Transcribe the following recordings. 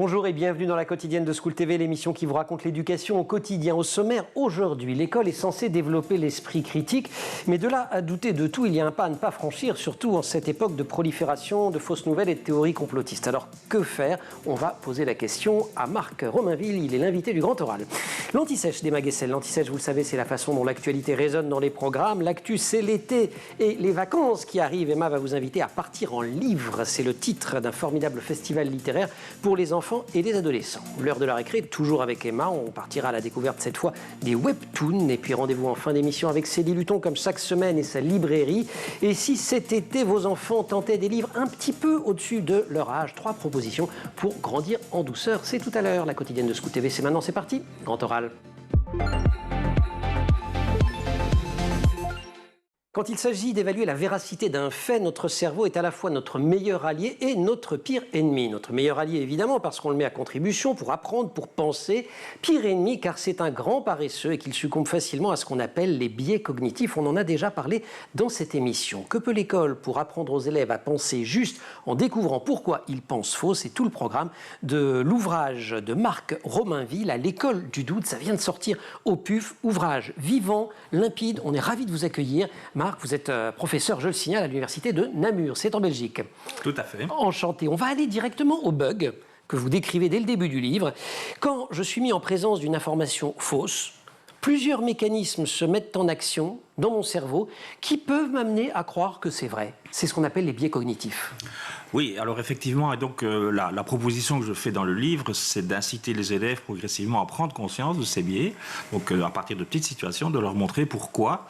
Bonjour et bienvenue dans la quotidienne de School TV, l'émission qui vous raconte l'éducation au quotidien. Au sommaire, aujourd'hui, l'école est censée développer l'esprit critique, mais de là à douter de tout, il y a un pas à ne pas franchir, surtout en cette époque de prolifération de fausses nouvelles et de théories complotistes. Alors, que faire? On va poser la question à Marc Romainville, il est l'invité du Grand Oral. L'anti-sèche des Maguessel. L'anti-sèche, vous le savez, c'est la façon dont l'actualité résonne dans les programmes. L'actu, c'est l'été et les vacances qui arrivent. Emma va vous inviter à partir en livre. C'est le titre d'un formidable festival littéraire pour les enfants et les adolescents. L'heure de la récré, toujours avec Emma, on partira à la découverte cette fois des webtoons. Et puis rendez-vous en fin d'émission avec Céline Luton comme chaque semaine et sa librairie. Et si cet été vos enfants tentaient des livres un petit peu au-dessus de leur âge, 3 propositions pour grandir en douceur. C'est tout à l'heure, la quotidienne de School TV, c'est maintenant, c'est parti, Grand Oral. Quand il s'agit d'évaluer la véracité d'un fait, notre cerveau est à la fois notre meilleur allié et notre pire ennemi. Notre meilleur allié, évidemment, parce qu'on le met à contribution pour apprendre, pour penser. Pire ennemi, car c'est un grand paresseux et qu'il succombe facilement à ce qu'on appelle les biais cognitifs. On en a déjà parlé dans cette émission. Que peut l'école pour apprendre aux élèves à penser juste en découvrant pourquoi ils pensent faux? C'est tout le programme de l'ouvrage de Marc Romainville à l'école du doute. Ça vient de sortir au PUF. Ouvrage vivant, limpide. On est ravis de vous accueillir. Marc, vous êtes professeur, je le signale, à l'université de Namur, c'est en Belgique. Tout à fait. Enchanté. On va aller directement au bug que vous décrivez dès le début du livre. Quand je suis mis en présence d'une information fausse, plusieurs mécanismes se mettent en action dans mon cerveau qui peuvent m'amener à croire que c'est vrai. C'est ce qu'on appelle les biais cognitifs. Oui, alors effectivement, et donc la proposition que je fais dans le livre, c'est d'inciter les élèves progressivement à prendre conscience de ces biais, donc à partir de petites situations, de leur montrer pourquoi,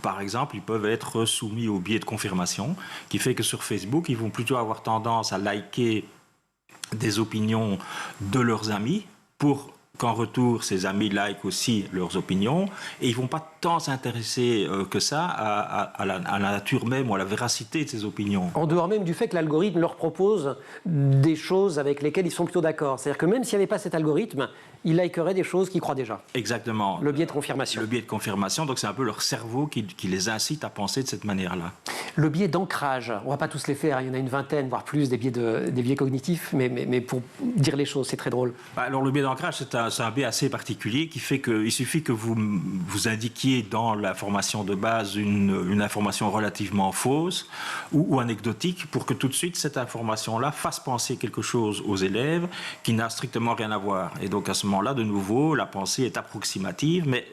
par exemple, ils peuvent être soumis au biais de confirmation, qui fait que sur Facebook, ils vont plutôt avoir tendance à liker des opinions de leurs amis pour qu'en retour, ces amis likent aussi leurs opinions, et ils ne vont pas tant s'intéresser que ça à la nature même ou à la véracité de ces opinions. En dehors même du fait que l'algorithme leur propose des choses avec lesquelles ils sont plutôt d'accord. C'est-à-dire que même s'il n'y avait pas cet algorithme, ils likeraient des choses qu'ils croient déjà. Exactement. Le biais de confirmation. Le biais de confirmation, donc c'est un peu leur cerveau qui les incite à penser de cette manière-là. Le biais d'ancrage, on ne va pas tous les faire, il y en a une vingtaine, voire plus, des biais cognitifs, mais pour dire les choses, c'est très drôle. Alors le biais d'ancrage, c'est un biais assez particulier qui fait qu'il suffit que vous indiquiez dans l'information de base une information relativement fausse ou anecdotique pour que tout de suite cette information-là fasse penser quelque chose aux élèves qui n'a strictement rien à voir. Et donc à ce moment-là, de nouveau, la pensée est approximative, mais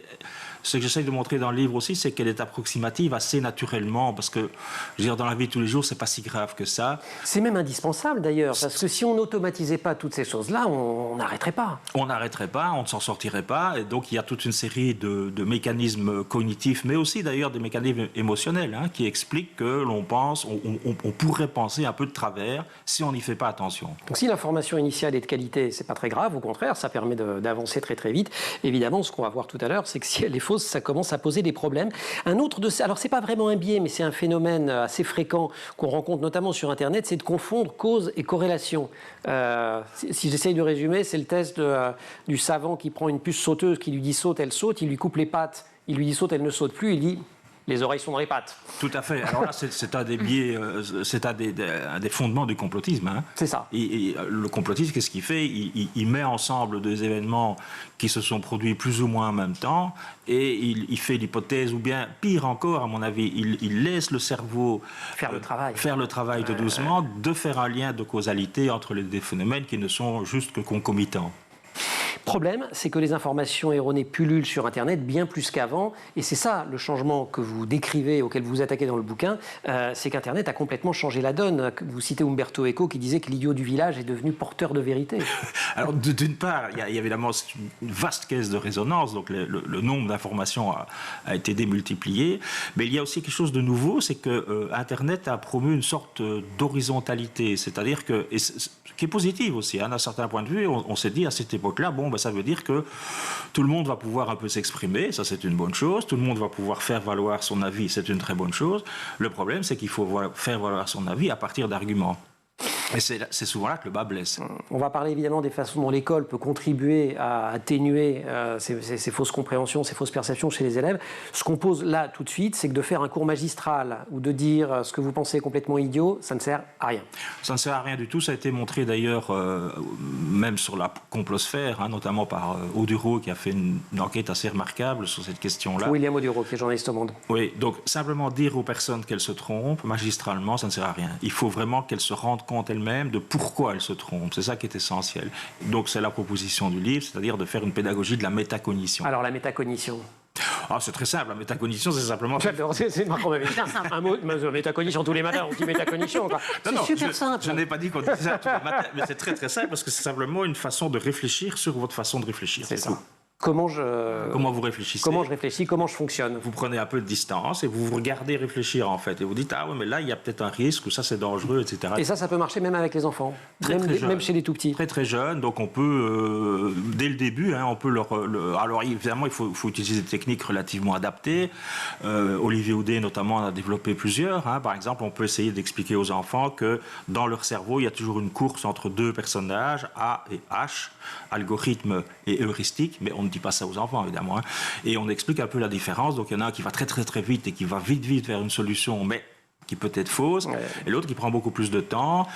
ce que j'essaie de montrer dans le livre aussi, c'est qu'elle est approximative assez naturellement, parce que, je veux dire, dans la vie de tous les jours, c'est pas si grave que ça. C'est même indispensable d'ailleurs, parce que si on n'automatisait pas toutes ces choses-là, on n'arrêterait pas. On n'arrêterait pas, on ne s'en sortirait pas, et donc il y a toute une série de mécanismes cognitifs, mais aussi d'ailleurs des mécanismes émotionnels, qui expliquent que l'on pense, on pourrait penser un peu de travers si on n'y fait pas attention. Donc si l'information initiale est de qualité, c'est pas très grave, au contraire, ça permet d'avancer très très vite. Évidemment, ce qu'on va voir tout à l'heure, c'est que si elle est fausse, ça commence à poser des problèmes. Un autre de ces, alors c'est pas vraiment un biais, mais c'est un phénomène assez fréquent qu'on rencontre notamment sur Internet, c'est de confondre cause et corrélation. Si j'essaye de résumer, c'est le test du savant qui prend une puce sauteuse, qui lui dit saute, elle saute, il lui coupe les pattes, il lui dit saute, elle ne saute plus, il dit les oreilles sont dans les pattes. Tout à fait. Alors là, c'est un des biais, c'est un des fondements du complotisme. C'est ça. Et le complotisme, qu'est-ce qu'il fait? Il met ensemble des événements qui se sont produits plus ou moins en même temps, et il fait l'hypothèse, ou bien pire encore, à mon avis, il laisse le cerveau faire le travail de doucement, de faire un lien de causalité entre les deux phénomènes qui ne sont juste que concomitants. Problème, c'est que les informations erronées pullulent sur Internet bien plus qu'avant, et c'est ça le changement que vous décrivez, auquel vous vous attaquez dans le bouquin, c'est qu'Internet a complètement changé la donne. Vous citez Umberto Eco qui disait que l'idiot du village est devenu porteur de vérité. Alors d'une part, il y a évidemment une vaste caisse de résonance, donc le nombre d'informations a été démultiplié, mais il y a aussi quelque chose de nouveau, c'est que Internet a promu une sorte d'horizontalité, c'est-à-dire que, et qui est positive aussi, d'un certain point de vue, on s'est dit à cette époque-là, bon, ça veut dire que tout le monde va pouvoir un peu s'exprimer, ça c'est une bonne chose, tout le monde va pouvoir faire valoir son avis, c'est une très bonne chose. Le problème, c'est qu'il faut faire valoir son avis à partir d'arguments. Et c'est souvent là que le bas blesse. On va parler évidemment des façons dont l'école peut contribuer à atténuer ces fausses compréhensions, ces fausses perceptions chez les élèves. Ce qu'on pose là tout de suite, c'est que de faire un cours magistral ou de dire ce que vous pensez est complètement idiot, ça ne sert à rien. Ça ne sert à rien du tout. Ça a été montré d'ailleurs même sur la complosphère, notamment par Audureau qui a fait une enquête assez remarquable sur cette question-là. William Audureau, qui est journaliste au Monde. Oui, donc simplement dire aux personnes qu'elles se trompent magistralement, ça ne sert à rien. Il faut vraiment qu'elles se rendent compte elles-mêmes de pourquoi elles se trompent. C'est ça qui est essentiel. Donc c'est la proposition du livre, c'est-à-dire de faire une pédagogie de la métacognition. Alors la métacognition. C'est très simple, la métacognition, c'est simplement... J'adore, c'est marrant, un mot, métacognition, tous les matins, on dit métacognition. C'est super simple. Je n'ai pas dit qu'on disait ça tous les matins, mais c'est très très simple, parce que c'est simplement une façon de réfléchir sur votre façon de réfléchir. C'est ça. Comment vous réfléchissez? Comment je réfléchis? Comment je fonctionne? Vous prenez un peu de distance et vous vous regardez réfléchir en fait. Et vous dites, ah oui, mais là, il y a peut-être un risque, ou ça c'est dangereux, etc. Et ça peut marcher même avec les enfants, même chez les tout petits. Très très jeunes, donc on peut, dès le début, on peut alors évidemment, il faut utiliser des techniques relativement adaptées. Olivier Houdet notamment en a développé plusieurs. Par exemple, on peut essayer d'expliquer aux enfants que dans leur cerveau, il y a toujours une course entre deux personnages, A et H, algorithme et heuristique, mais on ne dit pas ça aux enfants, évidemment. Et on explique un peu la différence. Donc, il y en a un qui va très, très, très vite et qui va vite vers une solution, mais qui peut être fausse, et l'autre qui prend beaucoup plus de temps,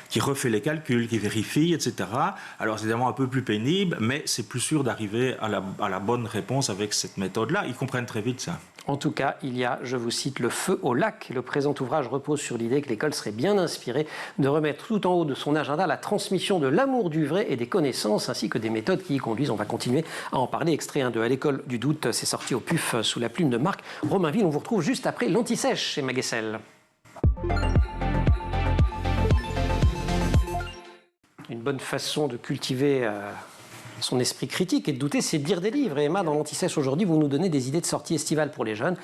qui refait les calculs, qui vérifie, etc. Alors, c'est évidemment un peu plus pénible, mais c'est plus sûr d'arriver à la bonne réponse avec cette méthode-là. Ils comprennent très vite ça. En tout cas, il y a, je vous cite, le feu au lac. Le présent ouvrage repose sur l'idée que l'école serait bien inspirée de remettre tout en haut de son agenda la transmission de l'amour du vrai et des connaissances, ainsi que des méthodes qui y conduisent. On va continuer à en parler. Extrait 1 de À l'école du doute, c'est sorti au PUF sous la plume de Marc Romainville. On vous retrouve juste après l'Anti-Sèche chez Maguessel. Une bonne façon de cultiver son esprit critique et de douter, c'est de lire des livres. Et Emma, dans l'Anti-Sèche aujourd'hui, vous nous donnez des idées de sorties estivales pour les jeunes.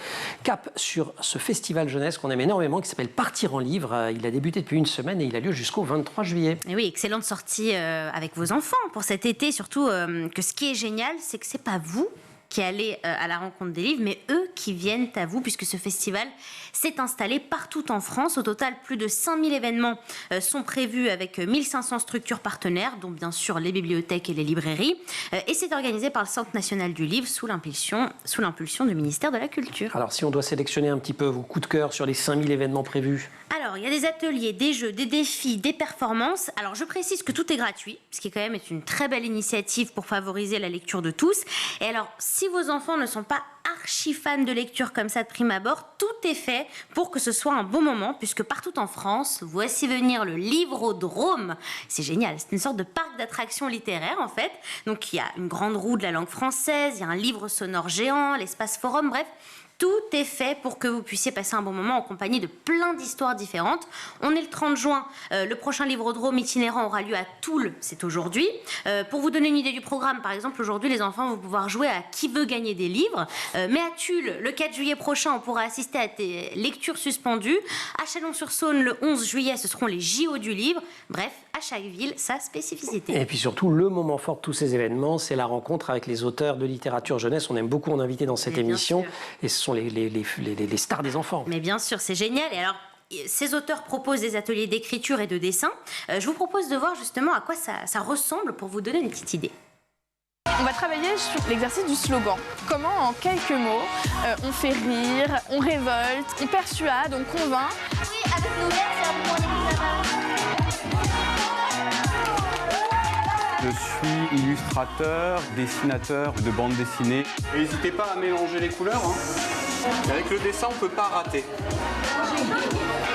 Cap sur ce festival jeunesse qu'on aime énormément, qui s'appelle Partir en livre. Il a débuté depuis une semaine et il a lieu jusqu'au 23 juillet. Et oui, excellente sortie avec vos enfants pour cet été. Surtout que ce qui est génial, c'est que c'est pas vous qui allez à la rencontre des livres, mais eux qui viennent à vous, puisque ce festival s'est installé partout en France. Au total, plus de 5000 événements sont prévus avec 1500 structures partenaires, dont bien sûr les bibliothèques et les librairies. Et c'est organisé par le Centre national du livre sous l'impulsion du ministère de la Culture. Alors, si on doit sélectionner un petit peu vos coups de cœur sur les 5000 événements prévus. Alors, il y a des ateliers, des jeux, des défis, des performances. Alors, je précise que tout est gratuit, ce qui quand même est une très belle initiative pour favoriser la lecture de tous. Et alors, si vos enfants ne sont pas archi fans de lecture comme ça de prime abord, tout est fait pour que ce soit un bon moment, puisque partout en France, voici venir le Livrodrome. C'est génial, c'est une sorte de parc d'attractions littéraires en fait. Donc, il y a une grande roue de la langue française, il y a un livre sonore géant, l'espace forum, bref. Tout est fait pour que vous puissiez passer un bon moment en compagnie de plein d'histoires différentes. On est le 30 juin, le prochain Livrodrome itinérant aura lieu à Toul, c'est aujourd'hui. Pour vous donner une idée du programme, par exemple, aujourd'hui, les enfants vont pouvoir jouer à Qui veut gagner des livres. Mais à Tulle, le 4 juillet prochain, on pourra assister à des lectures suspendues. À Chalon-sur-Saône, le 11 juillet, ce seront les JO du livre. Bref, à chaque ville, sa spécificité. Et puis surtout, le moment fort de tous ces événements, c'est la rencontre avec les auteurs de littérature jeunesse. On aime beaucoup en inviter dans cette émission. Et ce sont les stars des enfants. Mais bien sûr, c'est génial. Et alors, ces auteurs proposent des ateliers d'écriture et de dessin. Je vous propose de voir justement à quoi ça ressemble pour vous donner une petite idée. On va travailler sur l'exercice du slogan. Comment, en quelques mots, on fait rire, on révolte, on persuade, on convainc. Oui, avec nos verres, c'est un bon Je suis illustrateur, dessinateur de bande dessinée. N'hésitez pas à mélanger les couleurs. Avec le dessin, on ne peut pas rater.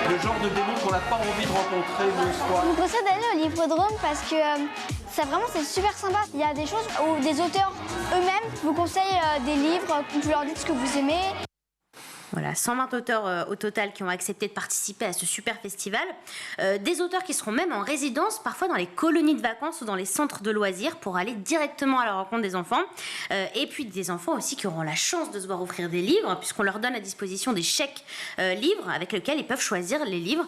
Le genre de démon qu'on n'a pas envie de rencontrer le soir. Je vous conseille d'aller au Livrodrome parce que ça vraiment c'est super sympa. Il y a des choses où des auteurs eux-mêmes vous conseillent des livres, vous leur dites ce que vous aimez. Voilà, 120 auteurs au total qui ont accepté de participer à ce super festival. Des auteurs qui seront même en résidence, parfois dans les colonies de vacances ou dans les centres de loisirs pour aller directement à la rencontre des enfants. Et puis des enfants aussi qui auront la chance de se voir offrir des livres, puisqu'on leur donne à disposition des chèques livres avec lesquels ils peuvent choisir les livres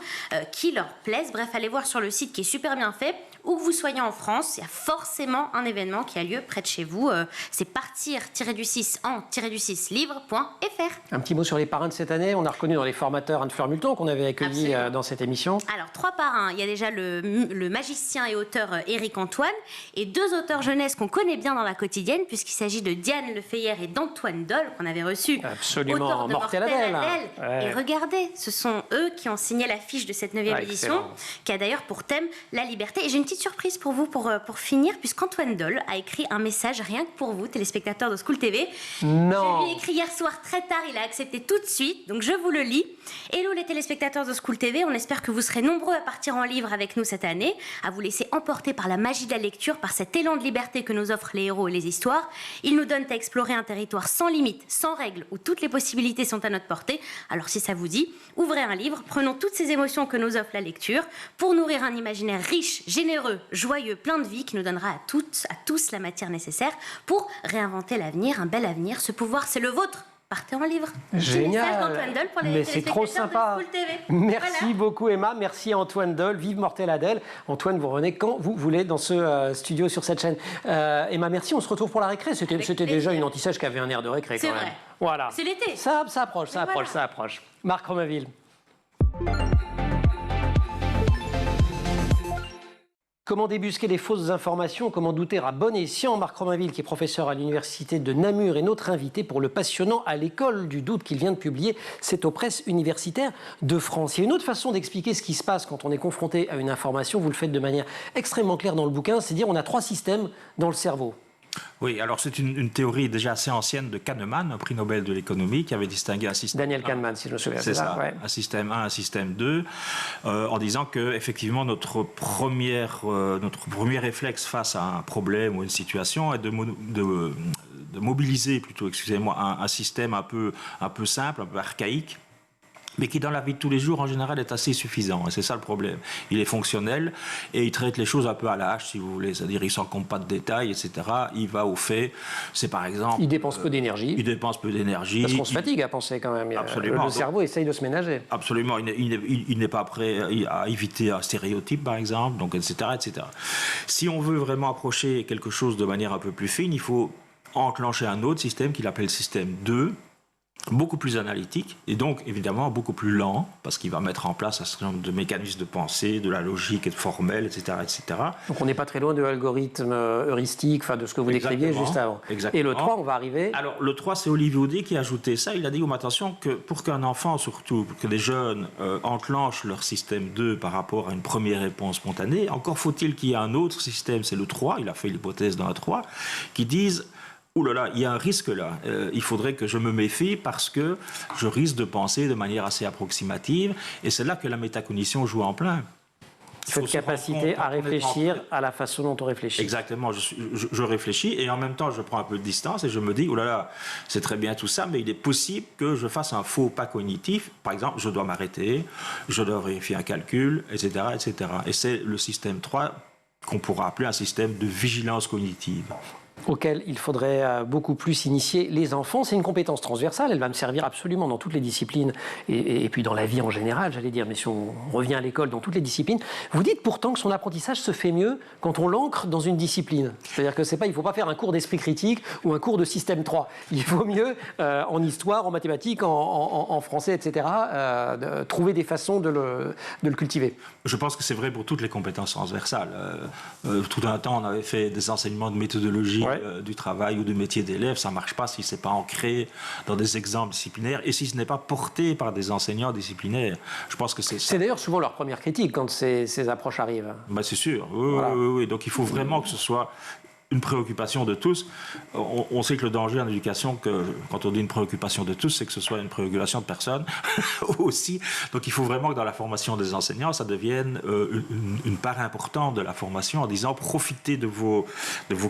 qui leur plaisent. Bref, allez voir sur le site qui est super bien fait. Où que vous soyez en France, il y a forcément un événement qui a lieu près de chez vous. C'est partir-du-6en-livre.fr. Un petit mot sur les parrains de cette année. On a reconnu dans les formateurs Anne Fleur Multon qu'on avait accueilli dans cette émission. Alors, 3 parrains. Il y a déjà le magicien et auteur Éric Antoine et 2 auteurs jeunesse qu'on connaît bien dans la quotidienne, puisqu'il s'agit de Diane Lefeyer et d'Antoine Doll, qu'on avait reçu. Absolument, auteur de Mortel Adèle. Ouais. Et regardez, ce sont eux qui ont signé l'affiche de cette 9e édition, excellent. qui a d'ailleurs pour thème la liberté. Et j'ai une petite surprise pour vous pour finir, puisqu'Antoine Doll a écrit un message rien que pour vous, téléspectateurs de School TV. Non. Je lui ai écrit hier soir très tard, il a accepté tout de suite, donc je vous le lis. Hello les téléspectateurs de School TV, on espère que vous serez nombreux à partir en livre avec nous cette année, à vous laisser emporter par la magie de la lecture, par cet élan de liberté que nous offrent les héros et les histoires. Ils nous donnent à explorer un territoire sans limite, sans règles, où toutes les possibilités sont à notre portée. Alors si ça vous dit, ouvrez un livre, prenons toutes ces émotions que nous offre la lecture pour nourrir un imaginaire riche, généreux, joyeux, plein de vie qui nous donnera à tous la matière nécessaire pour réinventer l'avenir, un bel avenir. Ce pouvoir, c'est le vôtre. Partez en livre. Génial. Pour les mais c'est trop sympa. de School TV. Merci beaucoup Emma, merci à Antoine Doll. Vive Mortel Adèle. Antoine, vous revenez quand vous voulez dans ce studio sur cette chaîne. Emma, merci. On se retrouve pour la récré. C'était déjà une anti-sèche qui avait un air de récré quand même. C'est vrai. Voilà. C'est l'été. Ça approche. Marc Romainville. Comment débusquer les fausses informations, comment douter à bon escient. Marc Romainville, qui est professeur à l'université de Namur, est notre invité pour le passionnant À l'école du doute qu'il vient de publier. C'est aux presses universitaires de France. Il y a une autre façon d'expliquer ce qui se passe quand on est confronté à une information. Vous le faites de manière extrêmement claire dans le bouquin. C'est dire on a 3 systèmes dans le cerveau. Oui, alors c'est une théorie déjà assez ancienne de Kahneman, un prix Nobel de l'économie, qui avait distingué un système... Daniel Kahneman, si je me souviens. C'est ça, ouais. un système 1, un système 2, en disant que effectivement notre premier réflexe face à un problème ou une situation est de mobiliser plutôt, un système un peu simple, un peu archaïque, mais qui dans la vie de tous les jours en général est assez suffisant. Et c'est ça le problème. Il est fonctionnel et il traite les choses un peu à la hache, si vous voulez. C'est-à-dire il s'encombre pas de détails, etc. Il va au fait. C'est par exemple... Il dépense peu d'énergie. Parce qu'on se fatigue à penser quand même. Absolument. Le cerveau essaye de se ménager. Absolument. Il n'est pas prêt à éviter un stéréotype, par exemple, donc, etc., etc. Si on veut vraiment approcher quelque chose de manière un peu plus fine, il faut enclencher un autre système qu'il appelle le système 2, beaucoup plus analytique et donc évidemment beaucoup plus lent parce qu'il va mettre en place un certain nombre de mécanismes de pensée, de la logique et de formelle, etc., etc. Donc on n'est pas très loin de l'algorithme heuristique, de ce que vous décriviez juste avant. Exactement. Et le 3, on va arriver... Alors le 3, c'est Olivier Audet qui a ajouté ça. Il a dit, attention, que pour qu'un enfant, surtout pour que des jeunes enclenchent leur système 2 par rapport à une première réponse spontanée, encore faut-il qu'il y ait un autre système, c'est le 3, il a fait l'hypothèse dans le 3, qui disent... Ouh là là, il y a un risque là. Il faudrait que je me méfie parce que je risque de penser de manière assez approximative. Et c'est là que la métacognition joue en plein. Cette capacité à réfléchir à la façon dont on réfléchit. Exactement. Je réfléchis et en même temps, je prends un peu de distance et je me dis, oh là là, c'est très bien tout ça, mais il est possible que je fasse un faux pas cognitif. Par exemple, je dois m'arrêter, je dois vérifier un calcul, etc., etc. Et c'est le système 3 qu'on pourra appeler un système de vigilance cognitive. Auquel il faudrait beaucoup plus initier les enfants. C'est une compétence transversale, elle va me servir absolument dans toutes les disciplines et puis dans la vie en général, j'allais dire, mais si on revient à l'école, dans toutes les disciplines. Vous dites pourtant que son apprentissage se fait mieux quand on l'ancre dans une discipline. C'est-à-dire que il ne faut pas faire un cours d'esprit critique ou un cours de système 3. Il faut mieux, en histoire, en mathématiques, en français, etc., trouver des façons de le cultiver. Je pense que c'est vrai pour toutes les compétences transversales. Tout un temps, on avait fait des enseignements de méthodologie du travail ou du métier d'élève, ça ne marche pas si ce n'est pas ancré dans des exemples disciplinaires et si ce n'est pas porté par des enseignants disciplinaires. Je pense que c'est ça. C'est d'ailleurs souvent leur première critique quand ces approches arrivent. C'est sûr, oui. Donc il faut vraiment que ce soit une préoccupation de tous. On sait que le danger en éducation, quand on dit une préoccupation de tous, c'est que ce soit une préoccupation de personne aussi. Donc il faut vraiment que dans la formation des enseignants, ça devienne une part importante de la formation en disant profitez de vos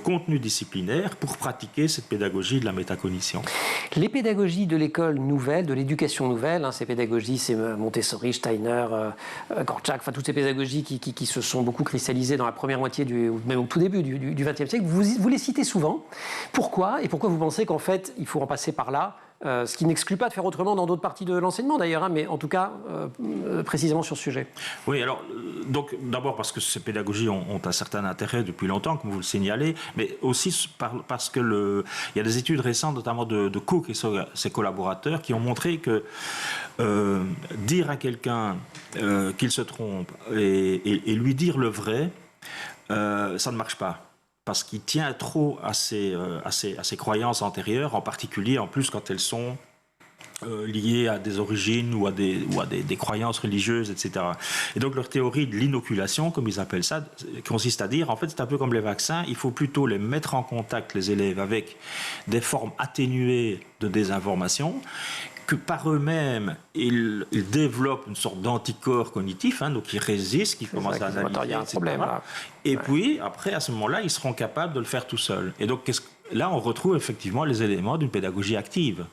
contenus disciplinaires pour pratiquer cette pédagogie de la métacognition. Les pédagogies de l'école nouvelle, de l'éducation nouvelle, ces pédagogies, c'est Montessori, Steiner, Korczak, toutes ces pédagogies qui se sont beaucoup cristallisées dans la première moitié, même au tout début du XXe siècle. Vous les citez souvent. Pourquoi ? Et pourquoi vous pensez qu'en fait, il faut en passer par là ce qui n'exclut pas de faire autrement dans d'autres parties de l'enseignement d'ailleurs, hein, mais en tout cas précisément sur ce sujet. Oui, alors, donc d'abord parce que ces pédagogies ont un certain intérêt depuis longtemps, comme vous le signalez, mais aussi parce que il y a des études récentes, notamment de Cook et ses collaborateurs, qui ont montré que dire à quelqu'un qu'il se trompe et lui dire le vrai, ça ne marche pas. Parce qu'il tient trop à ses croyances antérieures, en particulier en plus quand elles sont liées à des origines ou à des croyances religieuses, etc. Et donc leur théorie de l'inoculation, comme ils appellent ça, consiste à dire, en fait c'est un peu comme les vaccins, il faut plutôt les mettre en contact, les élèves, avec des formes atténuées de désinformation, que par eux-mêmes, ils développent une sorte d'anticorps cognitif, hein, donc ils résistent, ils commencent à analyser, il y a un problème, là. Et puis, après, à ce moment-là, ils seront capables de le faire tout seuls. Et donc, là, on retrouve effectivement les éléments d'une pédagogie active.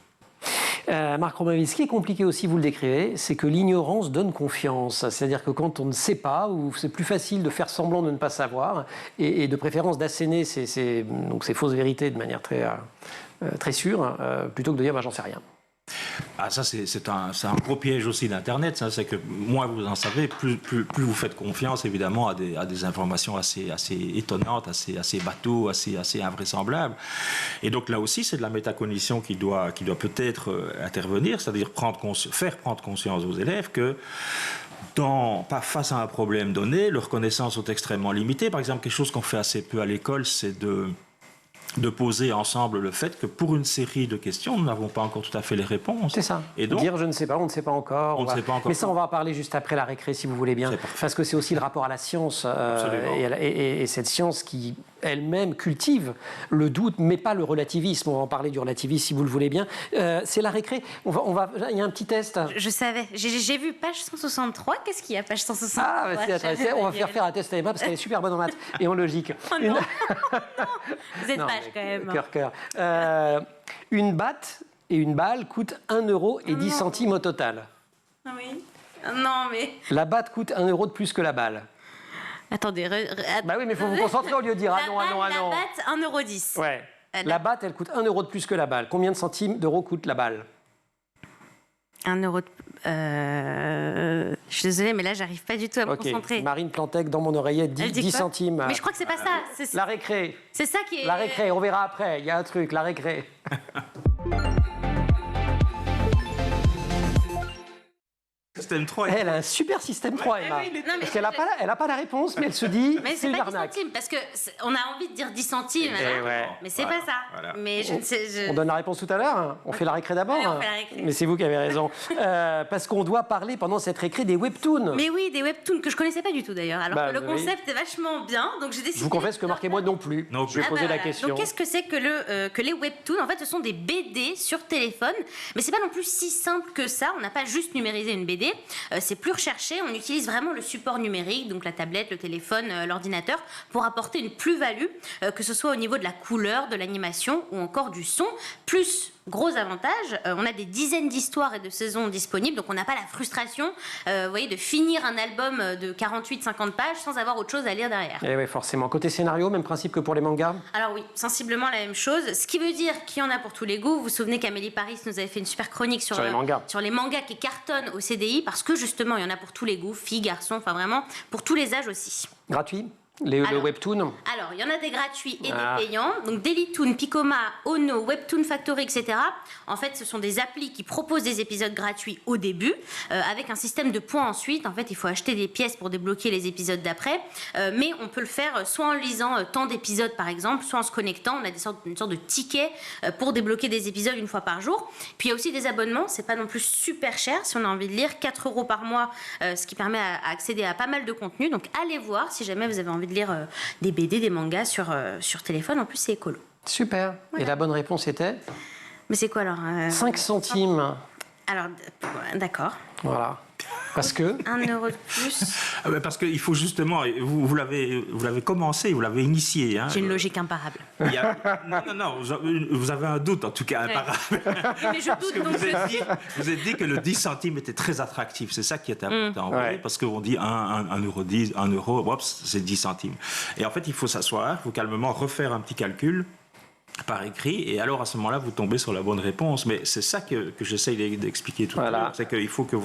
Marc Romainville, ce qui est compliqué aussi, vous le décrivez, c'est que l'ignorance donne confiance. C'est-à-dire que quand on ne sait pas, ou c'est plus facile de faire semblant de ne pas savoir, et de préférence d'asséner ces fausses vérités de manière très sûre, plutôt que de dire j'en sais rien. Ah, ça, c'est un gros piège aussi d'Internet. Ça, c'est que moins vous en savez, plus vous faites confiance, évidemment, à des informations assez étonnantes, assez bateaux, assez invraisemblables. Et donc, là aussi, c'est de la métacognition qui doit peut-être intervenir, c'est-à-dire faire prendre conscience aux élèves que face à un problème donné, leurs connaissances sont extrêmement limitées. Par exemple, quelque chose qu'on fait assez peu à l'école, c'est de poser ensemble le fait que pour une série de questions, nous n'avons pas encore tout à fait les réponses. C'est ça. Et donc, dire je ne sais pas, on ne sait pas encore. On ne sait pas encore. Mais ça, on va en parler juste après la récré, si vous voulez bien. Parce que c'est aussi le rapport à la science et cette science qui elle-même cultive le doute, mais pas le relativisme. On va en parler du relativisme, si vous le voulez bien. C'est la récré. Il y a un petit test. Je savais. J'ai vu page 163. Qu'est-ce qu'il y a, page 163? Ah, c'est intéressant. On va faire un test à Emma parce qu'elle est super bonne en maths et en logique. Oh non. Vous êtes vache quand même. Cœur. Une batte et une balle coûtent 1 € et 10 centimes au total. Ah oui. Non, mais... La batte coûte 1 € de plus que la balle. Attendez. Bah oui, mais il faut vous concentrer au lieu de dire ah non. La batte, 1,10 €. Ouais. La batte, elle coûte 1 € de plus que la balle. Combien de centimes d'euros coûte la balle? 1 € je suis désolée, mais là, j'arrive pas du tout à me concentrer. Marine Plantec, dans mon oreillette, 10 centimes. Mais je crois que c'est pas ça. La récré. C'est ça qui est... La récré, on verra après. Il y a un truc, la récré. Système 3. Elle a un super système 3, Emma. Parce qu'elle n'a pas la réponse, mais elle se dit c'est une arnaque. 10 centimes, parce qu'on a envie de dire 10 centimes. Mais c'est pas ça. Voilà. Mais on donne la réponse tout à l'heure, hein. On fait la récré d'abord. Ouais, on fait la récré. Mais c'est vous qui avez raison. Parce qu'on doit parler pendant cette récré des webtoons. Mais oui, des webtoons que je connaissais pas du tout d'ailleurs. Alors que le concept est vachement bien, donc j'ai décidé... Je vous confesse que Marc et moi non plus. Je vais poser la question. Donc qu'est-ce que c'est que les webtoons? En fait, ce sont des BD sur téléphone, mais c'est pas non plus si simple que ça. On n'a pas juste numérisé une BD. C'est plus recherché. On utilise vraiment le support numérique, donc la tablette, le téléphone, l'ordinateur, pour apporter une plus-value, que ce soit au niveau de la couleur, de l'animation ou encore du son. Plus, gros avantage, on a des dizaines d'histoires et de saisons disponibles, donc on n'a pas la frustration vous voyez, de finir un album de 48-50 pages sans avoir autre chose à lire derrière. Et oui, forcément. Côté scénario, même principe que pour les mangas? Alors oui, sensiblement la même chose, ce qui veut dire qu'il y en a pour tous les goûts. Vous vous souvenez qu'Amélie Paris nous avait fait une super chronique sur les mangas qui cartonnent au CDI, parce que justement, il y en a pour tous les goûts, filles, garçons, enfin vraiment, pour tous les âges aussi. Gratuit? Le webtoon? Alors, il y en a des gratuits et des payants. Donc, Dailytoon, Picoma, Ono, Webtoon Factory, etc. En fait, ce sont des applis qui proposent des épisodes gratuits au début, avec un système de points ensuite. En fait, il faut acheter des pièces pour débloquer les épisodes d'après. Mais on peut le faire soit en lisant tant d'épisodes, par exemple, soit en se connectant. On a une sorte de ticket pour débloquer des épisodes une fois par jour. Puis, il y a aussi des abonnements. C'est pas non plus super cher si on a envie de lire. 4 € par mois, ce qui permet à accéder à pas mal de contenu. Donc, allez voir si jamais vous avez envie de lire des BD, des mangas sur téléphone. En plus, c'est écolo. Super. Voilà. Et la bonne réponse était? Mais c'est quoi alors 5 centimes. Alors, d'accord. Voilà. Parce que 1 € de plus. Parce qu'il faut justement, vous l'avez commencé, vous l'avez initié. Hein. J'ai une logique imparable. Non, vous avez un doute en tout cas imparable. Mais je doute donc. Vous avez dit que le 10 centimes était très attractif, c'est ça qui est important. Parce qu'on dit 1,10 €, 1 €, c'est 10 centimes. Et en fait, il faut s'asseoir, il faut calmement refaire un petit calcul. par écrit, et alors à ce moment-là, vous tombez sur la bonne réponse. Mais c'est ça que j'essaye d'expliquer tout à l'heure. C'est qu'il faut que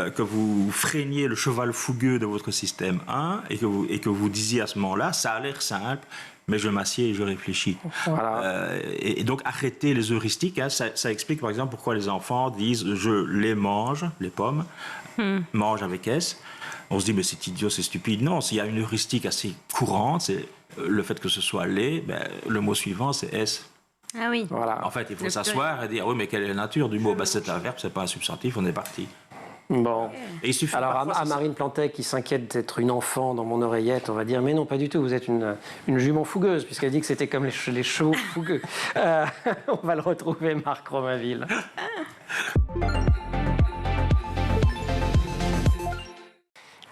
que vous freiniez le cheval fougueux de votre système 1 et que vous disiez à ce moment-là, ça a l'air simple, mais je m'assieds et je réfléchis. Voilà. Et donc arrêter les heuristiques, hein, ça explique par exemple pourquoi les enfants disent je les mange, les pommes, mange avec S. On se dit mais c'est idiot, c'est stupide. Non, s'il y a une heuristique assez courante, c'est le fait que ce soit les, le mot suivant c'est S. Ah oui. Voilà. En fait, il faut s'asseoir et dire oui, mais quelle est la nature du mot? C'est un verbe, c'est pas un substantif, on est parti. Bon. Et il suffit alors à Marine Plantet qui s'inquiète d'être une enfant dans mon oreillette, on va dire mais non pas du tout, vous êtes une jument fougueuse puisqu'elle dit que c'était comme les chevaux fougueux. On va le retrouver, Marc Romainville.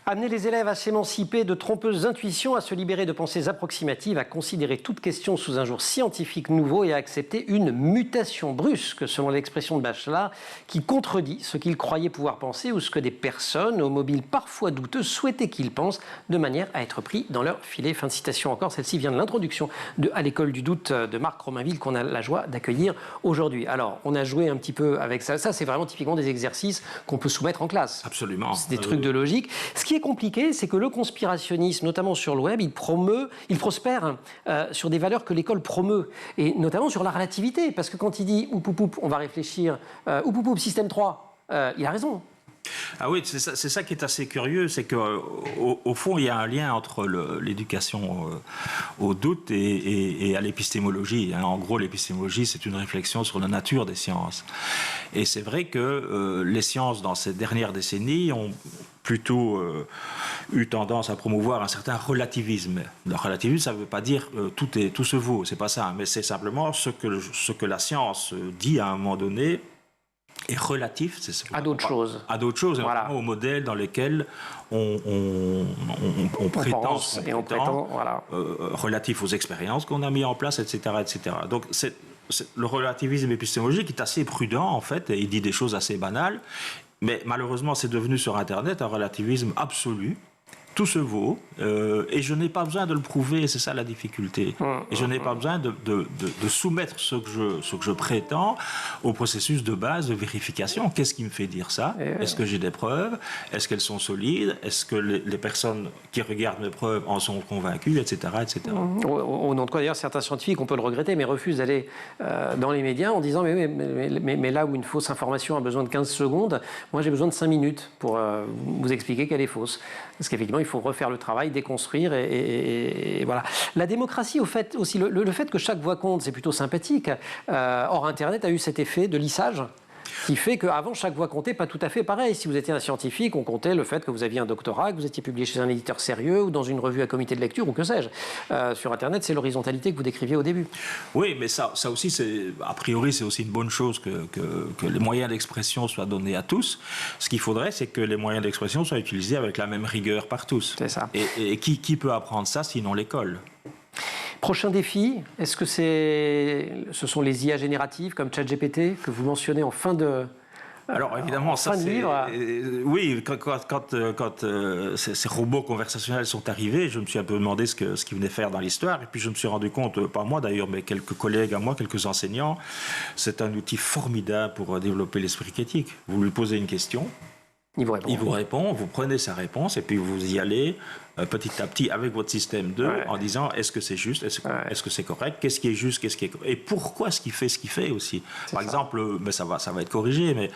Amener les élèves à s'émanciper de trompeuses intuitions, à se libérer de pensées approximatives, à considérer toute question sous un jour scientifique nouveau et à accepter une mutation brusque, selon l'expression de Bachelard, qui contredit ce qu'ils croyaient pouvoir penser ou ce que des personnes, aux mobiles parfois douteux, souhaitaient qu'ils pensent, de manière à être pris dans leur filet. Fin de citation encore, celle-ci vient de l'introduction de À l'école du doute de Marc Romainville, qu'on a la joie d'accueillir aujourd'hui. Alors, on a joué un petit peu avec ça. Ça, c'est vraiment typiquement des exercices qu'on peut soumettre en classe. Absolument. C'est des trucs de logique. Ce qui est compliqué, c'est que le conspirationnisme, notamment sur le web, il prospère sur des valeurs que l'école promeut, et notamment sur la relativité, parce que quand il dit oup oup oup, on va réfléchir, oup oup oup, système 3, il a raison. Ah oui, c'est ça qui est assez curieux, c'est qu'au fond, il y a un lien entre l'éducation au doute et à l'épistémologie. En gros, l'épistémologie, c'est une réflexion sur la nature des sciences. Et c'est vrai que les sciences, dans ces dernières décennies, ont plutôt eu tendance à promouvoir un certain relativisme. Le relativisme, ça ne veut pas dire tout se vaut, c'est pas ça, mais c'est simplement ce que la science dit à un moment donné est relatif à d'autres choses. À d'autres choses, voilà. Aux modèles dans lesquels on prétend, voilà. Relatif aux expériences qu'on a mis en place, etc. etc. Donc le relativisme épistémologique est assez prudent, en fait, et il dit des choses assez banales, mais malheureusement, c'est devenu sur Internet un relativisme absolu. Tout se vaut, et je n'ai pas besoin de le prouver, c'est ça la difficulté. Et je n'ai pas besoin de soumettre ce que je prétends au processus de base de vérification. Qu'est-ce qui me fait dire ça? Est-ce que j'ai des preuves? Est-ce qu'elles sont solides? Est-ce que les personnes qui regardent mes preuves en sont convaincues, etc. etc. Au nom de quoi, d'ailleurs, certains scientifiques, on peut le regretter, mais refusent d'aller dans les médias en disant mais là où une fausse information a besoin de 15 secondes, moi j'ai besoin de 5 minutes pour vous expliquer qu'elle est fausse. Parce qu'effectivement, il faut refaire le travail, déconstruire et voilà. La démocratie, au fait, aussi, le fait que chaque voix compte, c'est plutôt sympathique. Or, Internet a eu cet effet de lissage qui fait qu'avant, chaque voix comptait pas tout à fait pareil. Si vous étiez un scientifique, on comptait le fait que vous aviez un doctorat, que vous étiez publié chez un éditeur sérieux ou dans une revue à comité de lecture ou que sais-je. Sur Internet, c'est l'horizontalité que vous décriviez au début. Oui, mais ça aussi, a priori, c'est aussi une bonne chose que les moyens d'expression soient donnés à tous. Ce qu'il faudrait, c'est que les moyens d'expression soient utilisés avec la même rigueur par tous. C'est ça. Et qui peut apprendre ça sinon l'école? Prochain défi, est-ce que ce sont les IA génératives comme ChatGPT que vous mentionnez en fin de... Alors évidemment, ça c'est... Oui, quand ces robots conversationnels sont arrivés, je me suis un peu demandé ce qu'ils venaient faire dans l'histoire, et puis je me suis rendu compte, pas moi d'ailleurs, mais quelques collègues à moi, quelques enseignants, c'est un outil formidable pour développer l'esprit critique. Vous lui posez une question, il vous répond, vous prenez sa réponse, et puis vous y allez petit à petit avec votre système 2 en disant est-ce que c'est juste, est-ce que c'est correct, qu'est-ce qui est juste, qu'est-ce qui est correct, et pourquoi ce qu'il fait aussi. Par exemple, mais ça va être corrigé, mais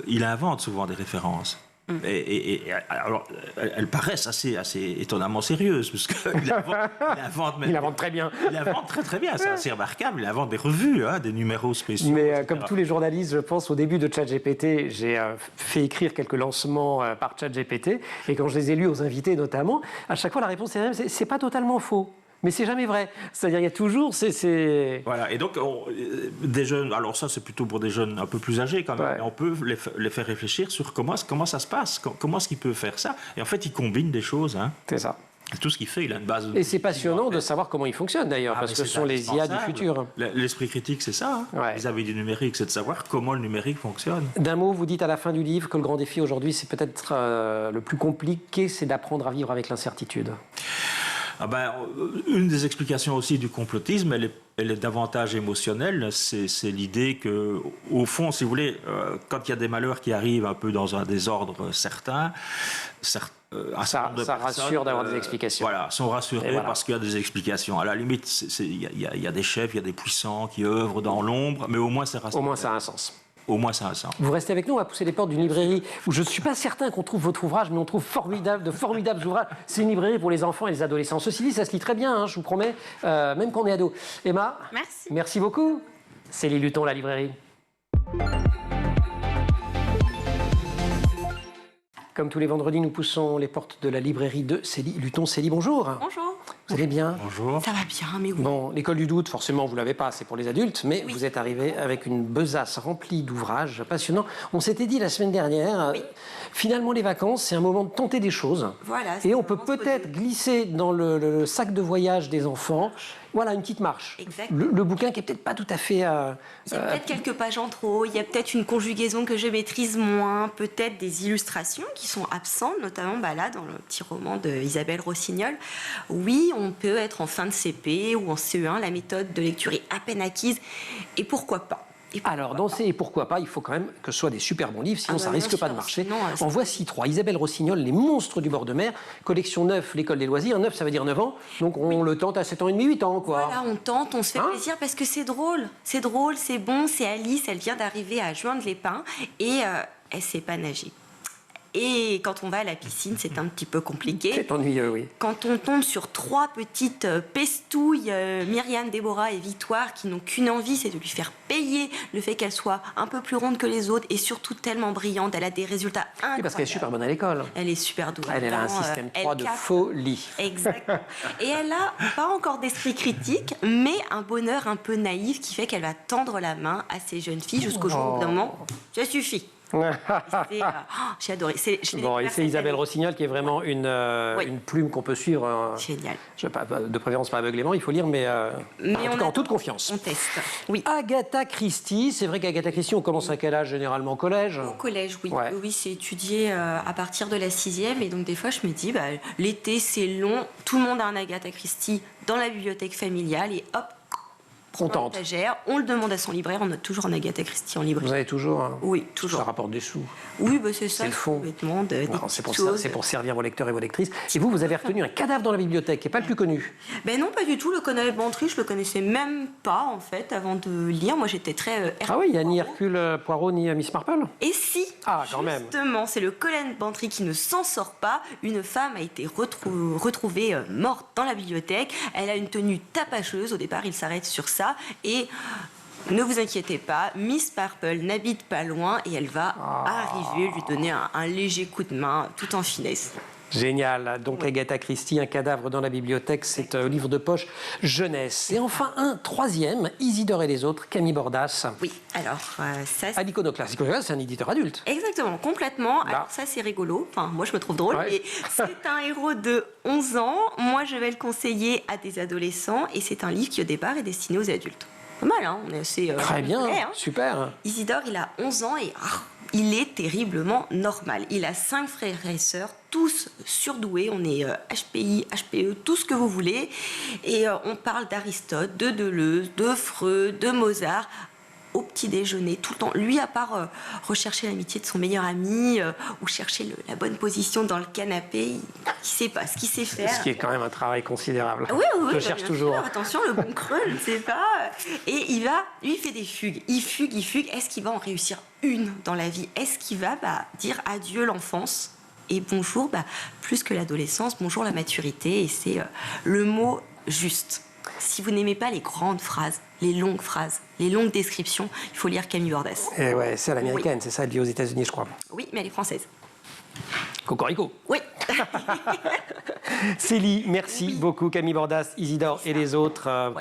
il invente souvent des références. Et alors, elles paraissent assez étonnamment sérieuses, parce qu'il invente très bien. Il invente très bien, c'est assez remarquable. Il invente des revues, des numéros spéciaux. Mais comme tous les journalistes, je pense, au début de ChatGPT, j'ai fait écrire quelques lancements par ChatGPT, et quand je les ai lus aux invités notamment, à chaque fois la réponse est la même, c'est pas totalement faux. Mais c'est jamais vrai. C'est-à-dire il y a toujours Voilà, et donc des jeunes, alors ça c'est plutôt pour des jeunes un peu plus âgés quand même, et on peut les faire réfléchir sur comment ça se passe, comment est-ce qu'ils peuvent faire ça. Et en fait, ils combinent des choses. C'est ça. Et tout ce qu'il fait, il a une base... Et c'est passionnant de savoir comment il fonctionne d'ailleurs, parce que ce sont les IA du futur. L'esprit critique, c'est ça. Vis-à-vis du numérique, c'est de savoir comment le numérique fonctionne. D'un mot, vous dites à la fin du livre que le grand défi aujourd'hui, c'est peut-être le plus compliqué, c'est d'apprendre à vivre avec l'incertitude. Une des explications aussi du complotisme, elle elle est davantage émotionnelle. C'est l'idée que, au fond, si vous voulez, quand il y a des malheurs qui arrivent un peu dans un désordre certain, ça rassure d'avoir des explications. Voilà, sont rassurés voilà. parce qu'il y a des explications. À la limite, il y a des chefs, il y a des puissants qui œuvrent dans l'ombre, mais au moins ça rassure. Au moins ça a un sens. Au moins ça a un sens. Vous restez avec nous, on va pousser les portes d'une librairie où je ne suis pas certain qu'on trouve votre ouvrage, mais on trouve de formidables ouvrages. C'est une librairie pour les enfants et les adolescents. Ceci dit, ça se lit très bien, hein, je vous promets, même quand on est ado. Emma, merci beaucoup. Célie Luton, la librairie. Comme tous les vendredis, nous poussons les portes de la librairie de Célie Luton. Célie, bonjour. Bonjour. Vous allez bien? Bonjour. Ça va bien, mais oui. Bon, l'école du doute, forcément, vous ne l'avez pas, c'est pour les adultes, mais vous êtes arrivé avec une besace remplie d'ouvrages passionnants. On s'était dit la semaine dernière, finalement, les vacances, c'est un moment de tenter des choses. Voilà. Et on peut peut-être glisser dans le sac de voyage des enfants, voilà, une petite marche. Exact. Le bouquin qui est peut-être pas tout à fait... Il y a peut-être quelques pages en trop, il y a peut-être une conjugaison que je maîtrise moins, peut-être des illustrations qui sont absentes, notamment là, dans le petit roman d'Isabelle Rossignol. Oui, on peut être en fin de CP ou en CE1, la méthode de lecture est à peine acquise, et pourquoi pas? Alors, dans ces et pourquoi pas, il faut quand même que ce soit des super bons livres, sinon ça risque pas de marcher. Sinon, en voici 3. Isabelle Rossignol, Les monstres du bord de mer, collection 9, l'école des loisirs. 9, ça veut dire 9 ans, donc on le tente à 7 ans et demi, 8 ans, quoi. Voilà, on tente, on se fait plaisir parce que c'est drôle. C'est drôle, c'est bon, c'est Alice, elle vient d'arriver à Joindes-les-Pins et elle sait pas nager. Et quand on va à la piscine, c'est un petit peu compliqué. C'est ennuyeux, oui. Quand on tombe sur 3 petites pestouilles, Myriam, Déborah et Victoire, qui n'ont qu'une envie, c'est de lui faire payer le fait qu'elle soit un peu plus ronde que les autres et surtout tellement brillante. Elle a des résultats incroyables. Oui, parce qu'elle est super bonne à l'école. Elle est super douée. Elle a un système 3 de folie. Exactement. Et elle a pas encore d'esprit critique, mais un bonheur un peu naïf qui fait qu'elle va tendre la main à ces jeunes filles jusqu'au jour où, au bout d'un moment, ça suffit. J'ai adoré. Bon, et c'est Isabelle Rossignol qui est vraiment une plume qu'on peut suivre. Génial. De préférence pas aveuglément, il faut lire, mais en toute confiance. On teste. Oui. Agatha Christie, c'est vrai qu'Agatha Christie, on commence à quel âge généralement? Collège? Au collège, oui. Ouais. Oui, c'est étudié à partir de la 6e. Et donc, des fois, je me dis, l'été, c'est long. Tout le monde a un Agatha Christie dans la bibliothèque familiale. Et hop, on tente. On le demande à son libraire, on note toujours un Agatha Christie en librairie. Vous avez toujours Oui, toujours. Ça rapporte des sous. Oui, c'est ça. C'est le fond. C'est pour servir vos lecteurs et vos lectrices. Et vous avez retenu un cadavre dans la bibliothèque, qui n'est pas le plus connu. Non, pas du tout. Le Colonel Bantry, je le connaissais même pas, en fait, avant de lire. Moi, j'étais très... Ah oui, il n'y a ni Hercule Poirot, ni Miss Marple? Et si, quand même. Justement, c'est le Colonel Bantry qui ne s'en sort pas. Une femme a été retrouvée morte dans la bibliothèque. Elle a une tenue tapacheuse. Au départ, il s'arrête sur ça. Et ne vous inquiétez pas, Miss Marple n'habite pas loin et elle va arriver, lui donner un léger coup de main, tout en finesse. Génial. Donc Agatha Christie, Un cadavre dans la bibliothèque, c'est un livre de poche jeunesse. Et enfin un troisième, Isidore et les autres, Camille Bordas. Oui, alors ça... À l'Iconoclaste. L'Iconoclaste, c'est un éditeur adulte. Exactement, complètement. Alors ça, c'est rigolo. Enfin, moi, je me trouve drôle. Mais c'est un héros de 11 ans. Moi, je vais le conseiller à des adolescents. Et c'est un livre qui, au départ, est destiné aux adultes. Pas mal, hein. On est assez... Très bien, super. Isidore, il a 11 ans et... il est terriblement normal. Il a 5 frères et sœurs, tous surdoués. On est HPI, HPE, tout ce que vous voulez. Et on parle d'Aristote, de Deleuze, de Freud, de Mozart. Au petit déjeuner, tout le temps. Lui, à part rechercher l'amitié de son meilleur ami ou chercher la bonne position dans le canapé, il ne sait pas ce qu'il sait faire. Ce qui est quand même un travail considérable. Oui, je cherche toujours. Sûr. Attention, le bon creux, je ne sais pas. Et lui, il fait des fugues. Il fugue. Est-ce qu'il va en réussir une dans la vie? Est-ce qu'il va dire adieu l'enfance et bonjour, plus que l'adolescence, bonjour la maturité? Et c'est le mot juste. Si vous n'aimez pas les grandes phrases, les longues descriptions, il faut lire Camille Bordas. Et ouais, c'est à l'américaine, c'est ça, elle vit aux États-Unis, je crois. Oui, mais elle est française. Cocorico. Oui. Célie, merci beaucoup. Camille Bordas, Isidore et les autres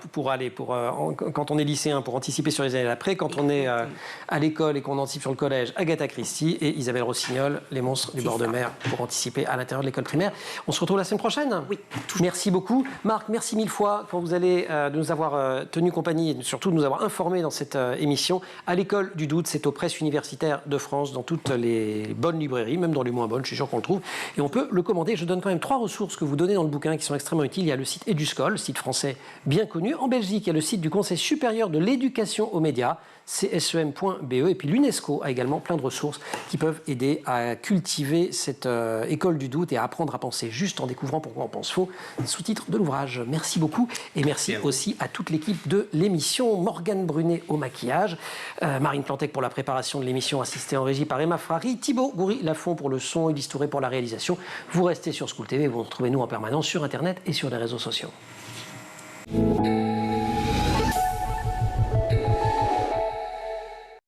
quand on est lycéen, pour anticiper sur les années d'après. Quand on est à l'école et qu'on anticipe sur le collège, Agatha Christie et Isabelle Rossignol, Les monstres du bord de mer, pour anticiper à l'intérieur de l'école primaire. On se retrouve la semaine prochaine. Oui. Merci beaucoup. Marc, merci 1000 fois quand vous allez de nous avoir tenu compagnie et surtout de nous avoir informés dans cette émission. À l'école du doute, c'est aux presses universitaires de France, dans toutes les bonnes librairies, même dans les moins bonnes, je suis sûr qu'on le trouve. Et on peut le commander. Je donne quand même 3 ressources ressources que vous donnez dans le bouquin qui sont extrêmement utiles. Il y a le site Eduscol, site français bien connu. En Belgique, il y a le site du Conseil supérieur de l'éducation aux médias, csem.be. Et puis l'UNESCO a également plein de ressources qui peuvent aider à cultiver cette école du doute et à apprendre à penser juste en découvrant pourquoi on pense faux. Sous-titre de l'ouvrage. Merci beaucoup et merci aussi à toute l'équipe de l'émission. Morgane Brunet au maquillage, Marine Plantec pour la préparation de l'émission, assistée en régie par Emma Frari, Thibaut Goury-Lafont pour le son, Élise Touré pour la réalisation. Vous restez sur School TV, vous retrouvez nous en permanence sur Internet et sur les réseaux sociaux.